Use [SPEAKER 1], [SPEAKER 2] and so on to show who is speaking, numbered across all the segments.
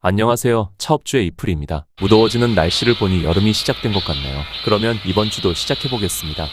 [SPEAKER 1] 안녕하세요. 차업주의 이프리입니다. 무더워지는 날씨를 보니 여름이 시작된 것 같네요. 그러면 이번 주도 시작해보겠습니다.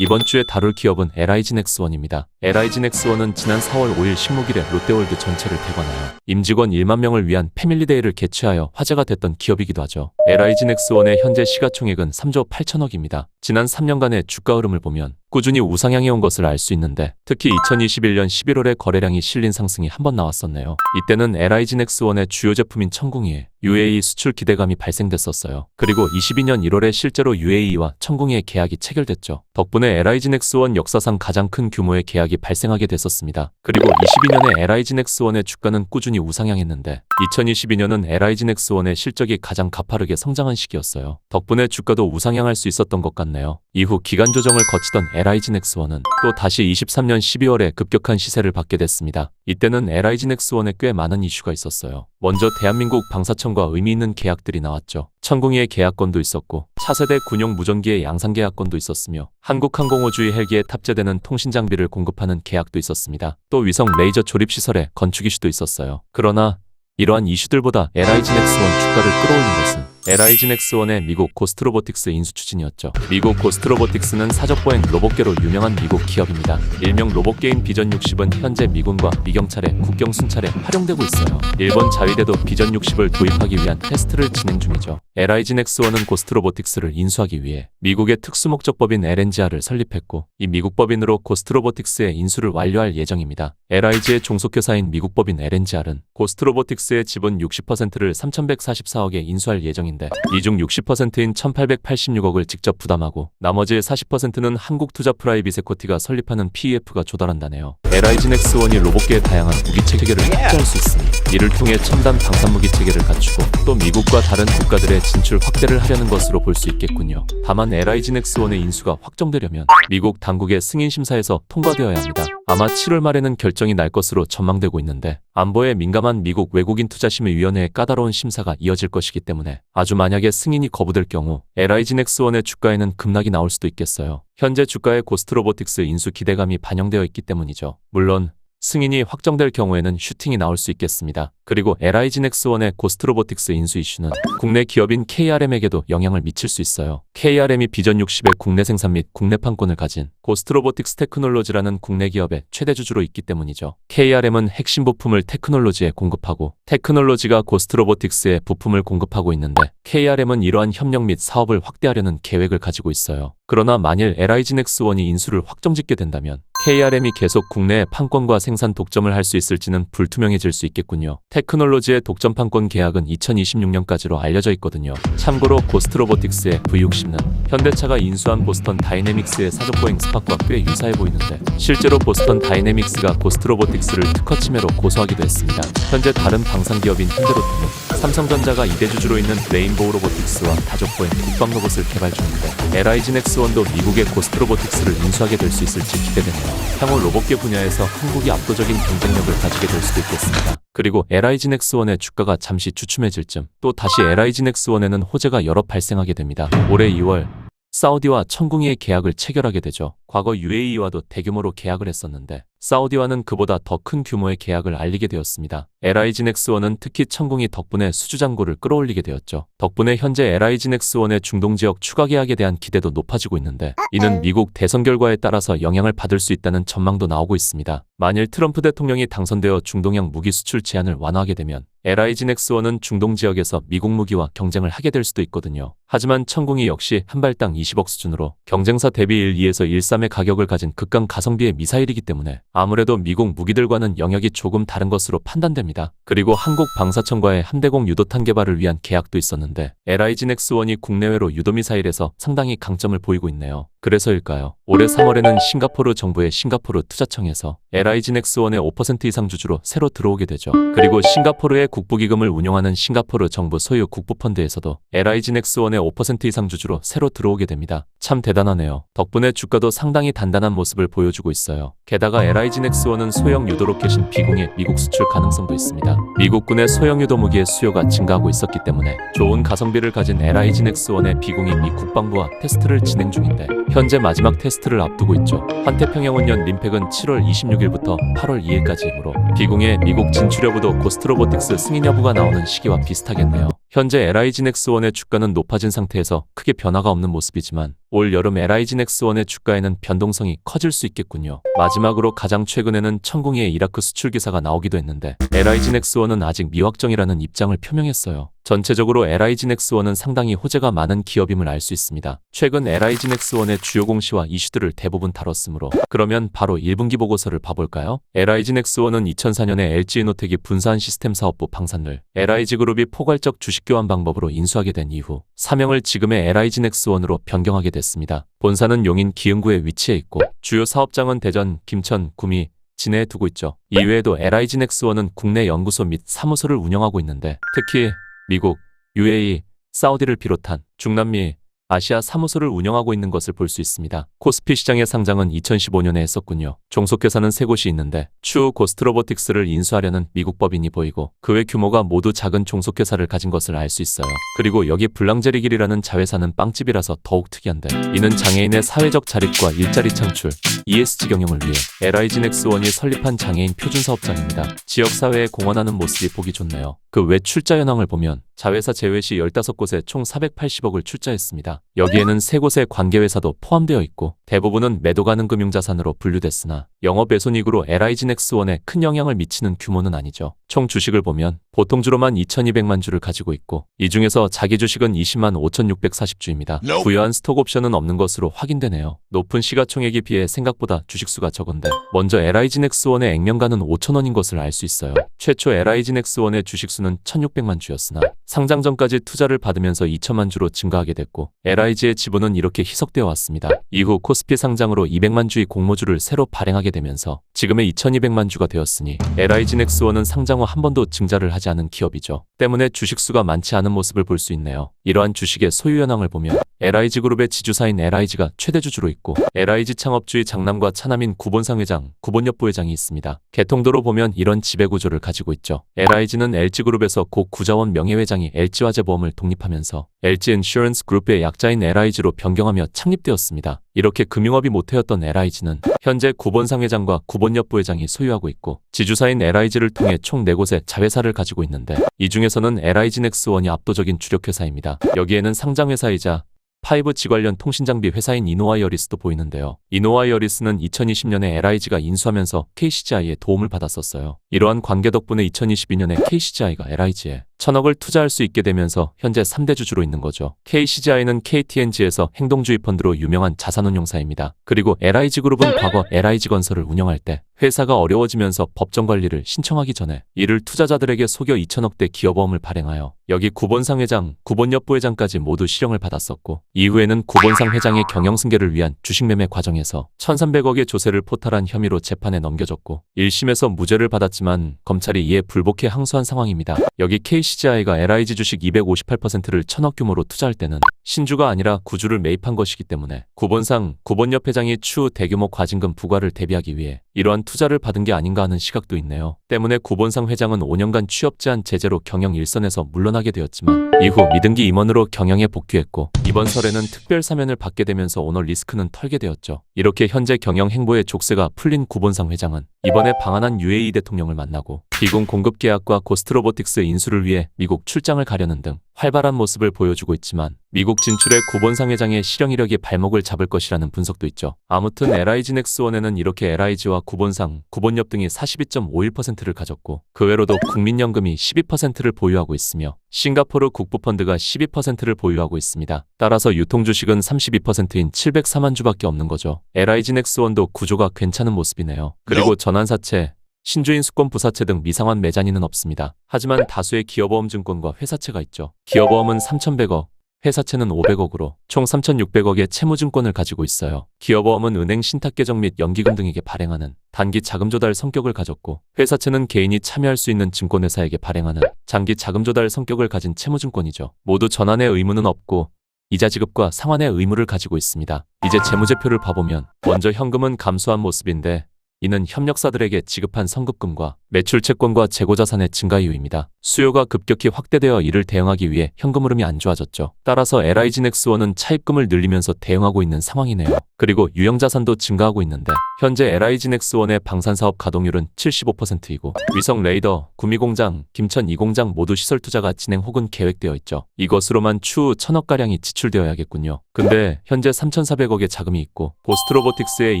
[SPEAKER 1] 이번 주에 다룰 기업은 LIG넥스원입니다. LIG넥스원은 지난 4월 5일 식목일에 롯데월드 전체를 대관하여 임직원 1만 명을 위한 패밀리데이를 개최하여 화제가 됐던 기업이기도 하죠. LIG넥스원의 현재 시가총액은 3조 8천억입니다. 지난 3년간의 주가 흐름을 보면 꾸준히 우상향해온 것을 알 수 있는데 특히 2021년 11월에 거래량이 실린 상승이 한 번 나왔었네요. 이때는 LIG넥스원의 주요 제품인 천궁이에 UAE 수출 기대감이 발생됐었어요. 그리고 22년 1월에 실제로 UAE와 천궁이의 계약이 체결됐죠. 덕분에 LIG넥스원 역사상 가장 큰 규모의 계약이 발생하게 됐었습니다. 그리고 22년에 LIG넥스원의 주가는 꾸준히 우상향했는데 2022년은 LIG넥스원의 실적이 가장 가파르게 성장한 시기였어요. 덕분에 주가도 우상향할 수 있었던 것 같네요. 이후 기간 조정을 거치던 LIG넥스원은 또 다시 23년 12월에 급격한 시세를 받게 됐습니다. 이때는 LIG넥스원에 꽤 많은 이슈가 있었어요. 먼저 대한민국 방사청과 의미 있는 계약들이 나왔죠. 천궁이의 계약건도 있었고 차세대 군용 무전기의 양산 계약건도 있었으며 한국항공우주의 헬기에 탑재되는 통신장비를 공급하는 계약도 있었습니다. 또 위성 레이저 조립시설의 건축 이슈도 있었어요. 그러나 이러한 이슈들보다 LIG넥스원 주가를 끌어올린 것은 LIG넥스원의 미국 고스트로보틱스 인수 추진이었죠. 미국 고스트로보틱스는 사적보행 로봇계로 유명한 미국 기업입니다. 일명 로봇계인 비전 60은 현재 미군과 미경찰에 국경 순찰에 활용되고 있어요. 일본 자위대도 비전 60을 도입하기 위한 테스트를 진행 중이죠. LIG넥스원은 고스트로보틱스를 인수하기 위해 미국의 특수목적법인 LNGR을 설립했고 이 미국 법인으로 고스트로보틱스의 인수를 완료할 예정입니다. LIG의 종속회사인 미국 법인 LNGR은 고스트로보틱스의 지분 60%를 3,144억에 인수할 예정인데 이 중 60%인 1,886억을 직접 부담하고 나머지 40%는 한국투자프라이빗 에코티가 설립하는 PEF가 조달한다네요. LIG넥스원이 로봇계의 다양한 무기체계를 탑재할 수 있으니 이를 통해 첨단 방산무기 체계를 갖추고 또 미국과 다른 국가들의 진출 확대를 하려는 것으로 볼 수 있겠군요. 다만 LIG넥스원의 인수가 확정되려면 미국 당국의 승인 심사에서 통과되어야 합니다. 아마 7월 말에는 결정이 날 것으로 전망되고 있는데 안보에 민감한 미국 외국인 투자심의위원회의 까다로운 심사가 이어질 것이기 때문에 아주 만약에 승인이 거부될 경우 LIG넥스원의 주가에는 급락이 나올 수도 있겠어요. 현재 주가에 고스트로보틱스 인수 기대감이 반영되어 있기 때문이죠. 물론 승인이 확정될 경우에는 슈팅이 나올 수 있겠습니다. 그리고 LIG넥스원의 고스트로보틱스 인수 이슈는 국내 기업인 KRM에게도 영향을 미칠 수 있어요. KRM이 비전 60의 국내 생산 및 국내 판권을 가진 고스트로보틱스 테크놀로지라는 국내 기업의 최대 주주로 있기 때문이죠. KRM은 핵심 부품을 테크놀로지에 공급하고 테크놀로지가 고스트로보틱스에 부품을 공급하고 있는데 KRM은 이러한 협력 및 사업을 확대하려는 계획을 가지고 있어요. 그러나 만일 LIG넥스원이 인수를 확정짓게 된다면 KRM이 계속 국내의 판권과 생산 독점을 할 수 있을지는 불투명해질 수 있겠군요. 테크놀로지의 독점 판권 계약은 2026년까지로 알려져 있거든요. 참고로 고스트로보틱스의 V60는 현대차가 인수한 보스턴 다이내믹스의 사적보행 스팟과 꽤 유사해 보이는데 실제로 보스턴 다이내믹스가 고스트로보틱스를 특허 침해로 고소하기도 했습니다. 현재 다른 방산기업인 현대로템은 삼성전자가 2대 주주로 있는 레인보우 로보틱스와 다족보행 국방 로봇을 개발 중인데 LIG넥스원도 미국의 고스트로보틱스를 인수하게 될 수 있을지 기대되네요. 향후 로봇계 분야에서 한국이 압도적인 경쟁력을 가지게 될 수도 있겠습니다. 그리고 LIG넥스원의 주가가 잠시 주춤해질 즈음 또 다시 LIG넥스원에는 호재가 여러 발생하게 됩니다. 올해 2월 사우디와 천궁이의 계약을 체결하게 되죠. 과거 UAE와도 대규모로 계약을 했었는데 사우디와는 그보다 더 큰 규모의 계약을 알리게 되었습니다. LIG넥스원은 특히 천궁이 덕분에 수주잔고를 끌어올리게 되었죠. 덕분에 현재 LIG넥스원의 중동지역 추가 계약에 대한 기대도 높아지고 있는데 이는 미국 대선 결과에 따라서 영향을 받을 수 있다는 전망도 나오고 있습니다. 만일 트럼프 대통령이 당선되어 중동형 무기 수출 제한을 완화하게 되면 LIG넥스원은 중동 지역에서 미국 무기와 경쟁을 하게 될 수도 있거든요. 하지만 천궁이 역시 한 발당 20억 수준으로 경쟁사 대비 1, 2에서 1, 3의 가격을 가진 극강 가성비의 미사일이기 때문에 아무래도 미국 무기들과는 영역이 조금 다른 것으로 판단됩니다. 그리고 한국 방사청과의 함대공 유도탄 개발을 위한 계약도 있었는데 LIG넥스원이 국내외로 유도미사일에서 상당히 강점을 보이고 있네요. 그래서일까요? 올해 3월에는 싱가포르 정부의 싱가포르 투자청에서 LIG넥스원의 5% 이상 주주로 새로 들어오게 되죠. 그리고 싱가포르의 국부기금을 운용하는 싱가포르 정부 소유 국부펀드에서도 LIG넥스원의 기존의 5% 이상 주주로 새로 들어오게 됩니다. 참 대단하네요. 덕분에 주가도 상당히 단단한 모습을 보여주고 있어요. 게다가 LIG넥스원은 소형 유도 로켓인 비공의 미국 수출 가능성도 있습니다. 미국군의 소형 유도 무기의 수요가 증가하고 있었기 때문에 좋은 가성비를 가진 LIG넥스원의 비공이 미 국방부와 테스트를 진행 중인데 현재 마지막 테스트를 앞두고 있죠. 환태평양운전 림팩은 7월 26일부터 8월 2일까지이므로 비공의 미국 진출 여부도 고스트로보틱스 승인 여부가 나오는 시기와 비슷하겠네요. 현재 LIG넥스원의 주가는 높아진 상태에서 크게 변화가 없는 모습이지만 올 여름 LIG넥스원의 주가에는 변동성이 커질 수 있겠군요. 마지막으로 가장 최근에는 천공이의 이라크 수출 기사가 나오기도 했는데 LIG넥스원은 아직 미확정이라는 입장을 표명했어요. 전체적으로 LIG넥스원은 상당히 호재가 많은 기업임을 알 수 있습니다. 최근 LIG넥스원의 주요 공시와 이슈들을 대부분 다뤘으므로 그러면 바로 1분기 보고서를 봐볼까요? LIG넥스원은 2004년에 LG에너텍이 분산 시스템 사업부 방산을 LIG그룹이 포괄적 주식 교환 방법으로 인수하게 된 이후 사명을 지금의 LIG넥스원으로 변경하게 됐습니다. 본사는 용인 기흥구에 위치해 있고 주요 사업장은 대전, 김천, 구미, 진해에 두고 있죠. 이외에도 LIG넥스원은 국내 연구소 및 사무소를 운영하고 있는데 특히 미국, UAE, 사우디를 비롯한 중남미, 아시아 사무소를 운영하고 있는 것을 볼 수 있습니다. 코스피 시장의 상장은 2015년에 했었군요. 종속회사는 3곳이 있는데 추후 고스트로보틱스를 인수하려는 미국 법인이 보이고 그 외 규모가 모두 작은 종속회사를 가진 것을 알 수 있어요. 그리고 여기 블랑제리길이라는 자회사는 빵집이라서 더욱 특이한데 이는 장애인의 사회적 자립과 일자리 창출, ESG 경영을 위해 LIG넥스원이 설립한 장애인 표준사업장입니다. 지역사회에 공헌하는 모습이 보기 좋네요. 그 외 출자 현황을 보면 자회사 제외 시 15곳에 총 480억을 출자했습니다. 여기에는 3곳의 관계회사도 포함되어 있고 대부분은 매도 가능 금융자산으로 분류됐으나 영업외손익으로 LIG넥스원에 큰 영향을 미치는 규모는 아니죠. 총 주식을 보면 보통주로만 2200만 주를 가지고 있고 이 중에서 자기 주식은 20만 5640주입니다. 부여한 스톡옵션은 없는 것으로 확인되네요. 높은 시가총액에 비해 생각보다 주식수가 적은데 먼저 LIG넥스원의 액면가는 5천원인 것을 알 수 있어요. 최초 LIG넥스원의 주식수는 1600만 주였으나 상장 전까지 투자를 받으면서 2천만 주로 증가하게 됐고 LIG의 지분은 이렇게 희석되어 왔습니다. 이후 코스피 상장으로 200만 주의 공모주를 새로 발행하게 되면서 지금의 2200만 주가 되었으니 LIG넥스원은 상장 후 한 번도 증자를 하지 않은 기업이죠. 때문에 주식수가 많지 않은 모습을 볼 수 있네요. 이러한 주식의 소유 현황을 보면 LIG그룹의 지주사인 LIG가 최대 주주로 있고 LIG 창업주의 장남과 차남인 구본상 회장, 구본엽 부회장이 있습니다. 개통도로 보면 이런 지배구조를 가지고 있죠. LIG는 LG그룹에서 고 구자원 명예회장이 LG화재보험을 독립하면서 LG인슈런스 그룹의 약자인 LIG로 변경하며 창립되었습니다. 이렇게 금융업이 모태였던 LIG는 현재 구본상 회장과 구본엽 부회장이 소유하고 있고 지주사인 LIG를 통해 총 4곳의 자회사를 가지고 있는데 이 중에서는 LIG넥스원이 압도적인 주력회사입니다. 여기에는 상장회사이자 5G 관련 통신장비 회사인 이노와이어리스도 보이는데요. 이노와이어리스는 2020년에 LIG가 인수하면서 KCGI의 도움을 받았었어요. 이러한 관계 덕분에 2022년에 KCGI가 LIG에 1000억을 투자할 수 있게 되면서 현재 3대 주주로 있는 거죠. KCGI는 KTNG에서 행동주의 펀드로 유명한 자산운용사입니다. 그리고 LIG그룹은 과거 LIG건설을 운영할 때 회사가 어려워지면서 법정 관리를 신청하기 전에 이를 투자자들에게 속여 2000억대 기업보험을 발행하여 여기 구본상 회장, 구본엽 부회장까지 모두 실형을 받았었고 이후에는 구본상 회장의 경영승계를 위한 주식매매 과정에서 1300억의 조세를 포탈한 혐의로 재판에 넘겨졌고 1심에서 무죄를 받았지만 검찰이 이에 불복해 항소한 상황입니다. 여기 KCGI가 LIG 주식 258%를 1000억 규모로 투자할 때는 신주가 아니라 구주를 매입한 것이기 때문에 구본상, 구본엽 회장이 추후 대규모 과징금 부과를 대비하기 위해 이러한 투자를 받은 게 아닌가 하는 시각도 있네요. 때문에 구본상 회장은 5년간 취업 제한 제재로 경영 일선에서 물러나게 되었지만 이후 미등기 임원으로 경영에 복귀했고 이번 설에는 특별 사면을 받게 되면서 오너 리스크는 털게 되었죠. 이렇게 현재 경영 행보의 족쇄가 풀린 구본상 회장은 이번에 방한한 UAE 대통령을 만나고 비공 공급 계약과 고스트로보틱스 인수를 위해 미국 출장을 가려는 등 활발한 모습을 보여주고 있지만 미국 진출에 구본상 회장의 실형 이력이 발목을 잡을 것이라는 분석도 있죠. 아무튼 LIG넥스원에는 이렇게 LIG와 구본상, 구본엽 등이 42.51%를 가졌고 그 외로도 국민연금이 12%를 보유하고 있으며 싱가포르 국부펀드가 12%를 보유하고 있습니다. 따라서 유통주식은 32%인 704만 주밖에 없는 거죠. LIG넥스원도 구조가 괜찮은 모습이네요. 그리고 전환사채, 신주인 수권 부사채 등 미상환 매자니는 없습니다. 하지만 다수의 기업보험증권과 회사채가 있죠. 기업보험은 3,100억, 회사채는 500억으로 총 3,600억의 채무증권을 가지고 있어요. 기업보험은 은행 신탁계정 및 연기금 등에게 발행하는 단기 자금조달 성격을 가졌고 회사채는 개인이 참여할 수 있는 증권회사에게 발행하는 장기 자금조달 성격을 가진 채무증권이죠. 모두 전환의 의무는 없고 이자 지급과 상환의 의무를 가지고 있습니다. 이제 재무제표를 봐보면 먼저 현금은 감소한 모습인데 이는 협력사들에게 지급한 성급금과 매출 채권과 재고자산의 증가 이유입니다. 수요가 급격히 확대되어 이를 대응하기 위해 현금 흐름이 안 좋아졌죠. 따라서 LIG넥스원은 차입금을 늘리면서 대응하고 있는 상황이네요. 그리고 유형자산도 증가하고 있는데 현재 LIG넥스원의 방산사업 가동률은 75%이고 위성 레이더, 구미공장, 김천 2공장 모두 시설 투자가 진행 혹은 계획되어 있죠. 이것으로만 추후 1,000억가량이 지출되어야겠군요. 근데 현재 3,400억의 자금이 있고 보스트로보틱스의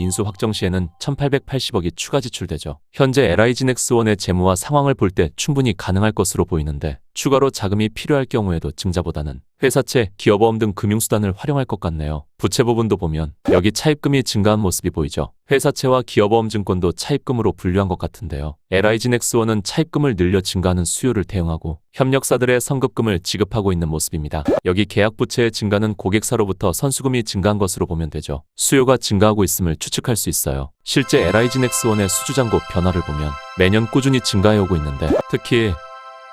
[SPEAKER 1] 인수 확정 시에는 1,880억이 추가 지출되죠. 현재 LIG넥스원의 재무와 상황을 볼 때 충분히 가능할 것으로 보이는데 추가로 자금이 필요할 경우에도 증자보다는 회사채, 기업보험 등 금융수단을 활용할 것 같네요. 부채 부분도 보면 여기 차입금이 증가한 모습이 보이죠. 회사채와 기업보험 증권도 차입금으로 분류한 것 같은데요. LIG넥스원은 차입금을 늘려 증가하는 수요를 대응하고 협력사들의 성급금을 지급하고 있는 모습입니다. 여기 계약 부채의 증가는 고객사로부터 선수금이 증가한 것으로 보면 되죠. 수요가 증가하고 있음을 추측할 수 있어요. 실제 LIG넥스원의 수주잔고 변화를 보면 매년 꾸준히 증가해오고 있는데 특히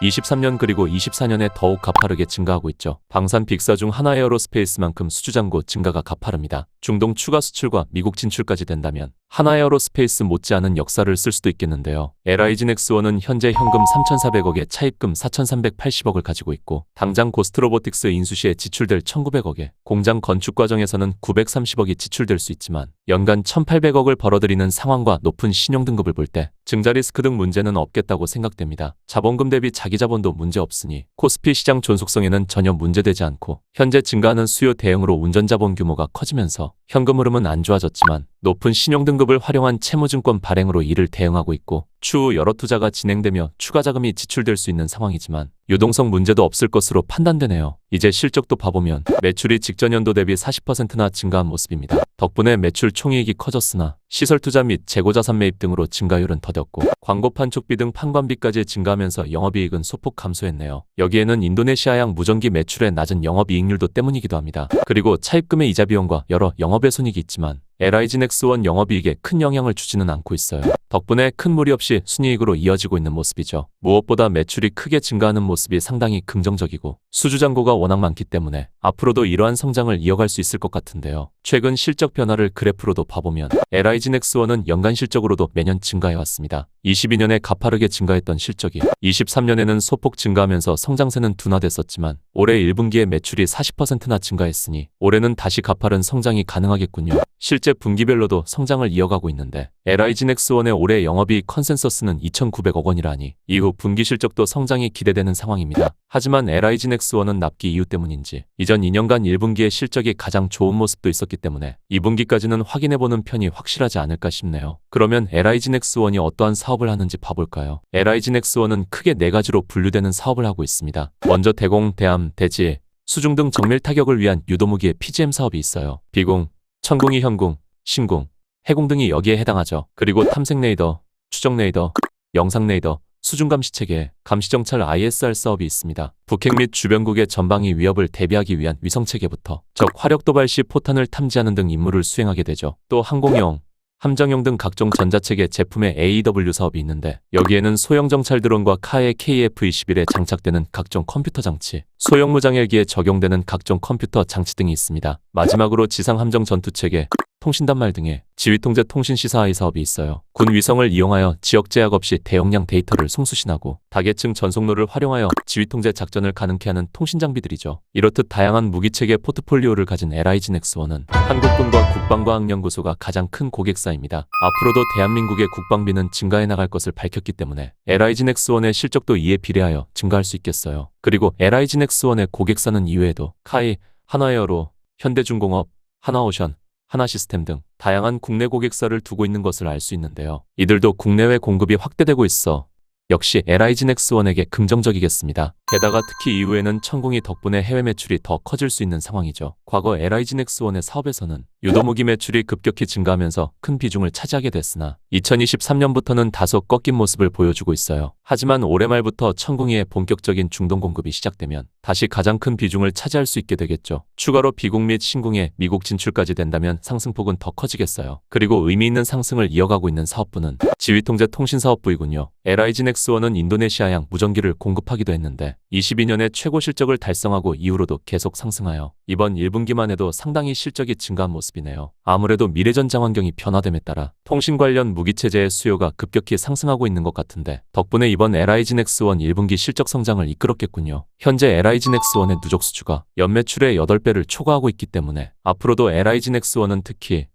[SPEAKER 1] 23년 그리고 24년에 더욱 가파르게 증가하고 있죠. 방산 빅사 중 하나에어로스페이스만큼 수주잔고 증가가 가파릅니다. 중동 추가 수출과 미국 진출까지 된다면 하나에어로스페이스 못지않은 역사를 쓸 수도 있겠는데요. LIG넥스원은 현재 현금 3,400억에 차입금 4,380억을 가지고 있고 당장 고스트로보틱스 인수 시에 지출될 1,900억에 공장 건축 과정에서는 930억이 지출될 수 있지만 연간 1,800억을 벌어들이는 상황과 높은 신용등급을 볼 때 증자 리스크 등 문제는 없겠다고 생각됩니다. 자본금 대비 자기 자본도 문제 없으니 코스피 시장 존속성에는 전혀 문제되지 않고 현재 증가하는 수요 대응으로 운전자본 규모가 커지면서 현금 흐름은 안 좋아졌지만 높은 신용등급을 활용한 채무증권 발행으로 이를 대응하고 있고 추후 여러 투자가 진행되며 추가 자금이 지출될 수 있는 상황이지만 유동성 문제도 없을 것으로 판단되네요. 이제 실적도 봐보면 매출이 직전 연도 대비 40%나 증가한 모습입니다. 덕분에 매출 총이익이 커졌으나 시설 투자 및 재고자산 매입 등으로 증가율은 더뎠고 광고판 촉비 등 판관비까지 증가하면서 영업이익은 소폭 감소했네요. 여기에는 인도네시아양 무전기 매출의 낮은 영업이익률도 때문이기도 합니다. 그리고 차입금의 이자 비용과 여러 영업의 손익이 있지만 LIG넥스원 영업이익에 큰 영향을 주지는 않고 있어요. 덕분에 큰 무리 없이 순이익으로 이어지고 있는 모습이죠. 무엇보다 매출이 크게 증가하는 모습이 상당히 긍정적이고 수주잔고가 워낙 많기 때문에 앞으로도 이러한 성장을 이어갈 수 있을 것 같은데요. 최근 실적 변화를 그래프로도 봐보면 LIG넥스원은 연간 실적으로도 매년 증가해왔습니다. 22년에 가파르게 증가했던 실적이 23년에는 소폭 증가하면서 성장세는 둔화됐었지만 올해 1분기에 매출이 40%나 증가했으니 올해는 다시 가파른 성장이 가능하겠군요. 실제 분기별로도 성장을 이어가고 있는데 LIG넥스원의 올해 영업이익 컨센서스는 2,900억 원이라니 이후 분기 실적도 성장이 기대되는 상황입니다. 하지만 LIG넥스원은 납기 이유 때문인지 이전 2년간 1분기의 실적이 가장 좋은 모습도 있었기 때문에 2분기까지는 확인해보는 편이 확실하지 않을까 싶네요. 그러면 LIG넥스원이 어떠한 사업을 하는지 봐볼까요? LIG넥스원은 크게 4가지로 분류되는 사업을 하고 있습니다. 먼저 대공, 대함, 대지, 수중 등 정밀 타격을 위한 유도무기의 PGM 사업이 있어요. 비공, 천궁이 현궁, 신궁, 해궁 등이 여기에 해당하죠. 그리고 탐색 레이더, 추적 레이더, 영상 레이더, 수중 감시체계, 감시정찰 ISR 사업이 있습니다. 북핵 및 주변국의 전방위 위협을 대비하기 위한 위성체계부터 적 화력 도발 시 포탄을 탐지하는 등 임무를 수행하게 되죠. 또 항공용, 함정용 등 각종 전자체계 제품의 AEW 사업이 있는데 여기에는 소형 정찰 드론과 카의 KF-21에 장착되는 각종 컴퓨터 장치, 소형 무장헬기에 적용되는 각종 컴퓨터 장치 등이 있습니다. 마지막으로 지상 함정 전투체계, 통신단말 등의 지휘통제 통신시사 사업이 있어요. 군 위성을 이용하여 지역 제약 없이 대용량 데이터를 송수신하고 다계층 전송로를 활용하여 지휘통제 작전을 가능케 하는 통신장비들이죠. 이렇듯 다양한 무기체계 포트폴리오를 가진 LIG넥스원은 한국군과 국방과학연구소가 가장 큰 고객사입니다. 앞으로도 대한민국의 국방비는 증가해 나갈 것을 밝혔기 때문에 LIG넥스원의 실적도 이에 비례하여 증가할 수 있겠어요. 그리고 LIG넥스원의 고객사는 이외에도 카이, 하나에어로, 현대중공업, 하나오션, 하나시스템 등 다양한 국내 고객사를 두고 있는 것을 알 수 있는데요. 이들도 국내외 공급이 확대되고 있어 역시 LIG넥스원에게 긍정적이겠습니다. 게다가 특히 이후에는 천궁이 덕분에 해외 매출이 더 커질 수 있는 상황이죠. 과거 LIG넥스원의 사업에서는 유도무기 매출이 급격히 증가하면서 큰 비중을 차지하게 됐으나 2023년부터는 다소 꺾인 모습을 보여주고 있어요. 하지만 올해 말부터 천궁이의 본격적인 중동 공급이 시작되면 다시 가장 큰 비중을 차지할 수 있게 되겠죠. 추가로 비공 및 신궁의 미국 진출까지 된다면 상승폭은 더 커지겠어요. 그리고 의미 있는 상승을 이어가고 있는 사업부는 지휘통제 통신사업부이군요. LIG넥스원은 인도네시아양 무전기를 공급하기도 했는데 22년에 최고 실적을 달성하고 이후로도 계속 상승하여 이번 1분기만 해도 상당히 실적이 증가한 모습이네요. 아무래도 미래전장 환경이 변화됨에 따라 통신 관련 무기체제의 수요가 급격히 상승하고 있는 것 같은데 덕분에 이번 LIG넥스원 1분기 실적 성장을 이끌었겠군요. 현재 LIG넥스원의 누적 수주가 연매출의 8배를 초과하고 있기 때문에 앞으로도 LIG넥스원은 특히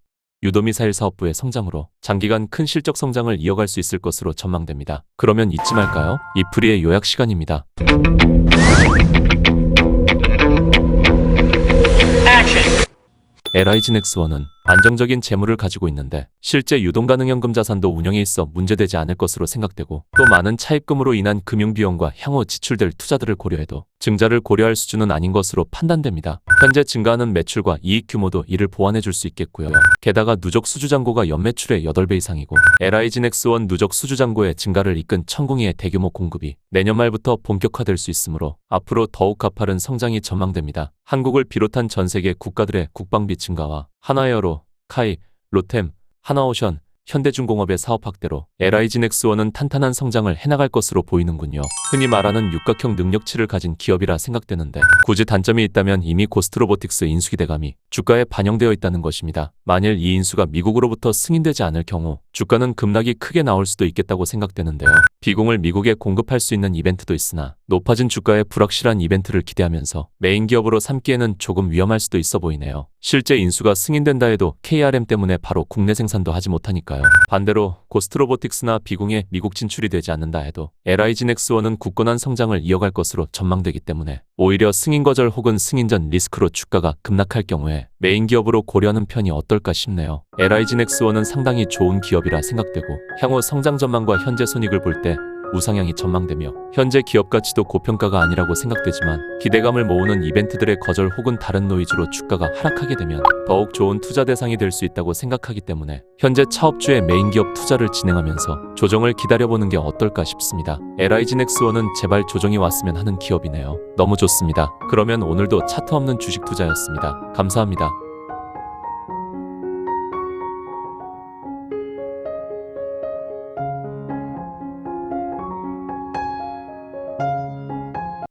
[SPEAKER 1] 유도미사일 사업부의 성장으로 장기간 큰 실적 성장을 이어갈 수 있을 것으로 전망됩니다. 그러면 잊지 말까요? 이프리의 요약 시간입니다. LIG넥스원은 안정적인 재물을 가지고 있는데 실제 유동 가능 현금 자산도 운영에 있어 문제되지 않을 것으로 생각되고 또 많은 차입금으로 인한 금융비용과 향후 지출될 투자들을 고려해도 증자를 고려할 수준은 아닌 것으로 판단됩니다. 현재 증가하는 매출과 이익 규모도 이를 보완해 줄 수 있겠고요. 게다가 누적 수주잔고가 연매출의 8배 이상이고 LIG넥스원 누적 수주잔고의 증가를 이끈 천궁이의 대규모 공급이 내년 말부터 본격화될 수 있으므로 앞으로 더욱 가파른 성장이 전망됩니다. 한국을 비롯한 전 세계 국가들의 국방비 증가와 한화에어로, 카이, 로템, 하나오션, 현대중공업의 사업 확대로 LIG넥스원은 탄탄한 성장을 해나갈 것으로 보이는군요. 흔히 말하는 육각형 능력치를 가진 기업이라 생각되는데 굳이 단점이 있다면 이미 고스트로보틱스 인수기 대감이 주가에 반영되어 있다는 것입니다. 만일 이 인수가 미국으로부터 승인되지 않을 경우 주가는 급락이 크게 나올 수도 있겠다고 생각되는데요. 비공을 미국에 공급할 수 있는 이벤트도 있으나 높아진 주가의 불확실한 이벤트를 기대하면서 메인 기업으로 삼기에는 조금 위험할 수도 있어 보이네요. 실제 인수가 승인된다 해도 KRM 때문에 바로 국내 생산도 하지 못하니까요. 반대로 고스트로보틱스나 비공에 미국 진출이 되지 않는다 해도 LIG넥스원은 굳건한 성장을 이어갈 것으로 전망되기 때문에 오히려 승인 거절 혹은 승인 전 리스크로 주가가 급락할 경우에 메인 기업으로 고려하는 편이 어떨까 싶네요. LIG넥스원은 상당히 좋은 기업이라 생각되고 향후 성장 전망과 현재 손익을 볼 때 우상향이 전망되며 현재 기업 가치도 고평가가 아니라고 생각되지만 기대감을 모으는 이벤트들의 거절 혹은 다른 노이즈로 주가가 하락하게 되면 더욱 좋은 투자 대상이 될 수 있다고 생각하기 때문에 현재 차업주의 메인 기업 투자를 진행하면서 조정을 기다려보는 게 어떨까 싶습니다. LIG넥스원은 제발 조정이 왔으면 하는 기업이네요. 너무 좋습니다. 그러면 오늘도 차트 없는 주식 투자였습니다. 감사합니다.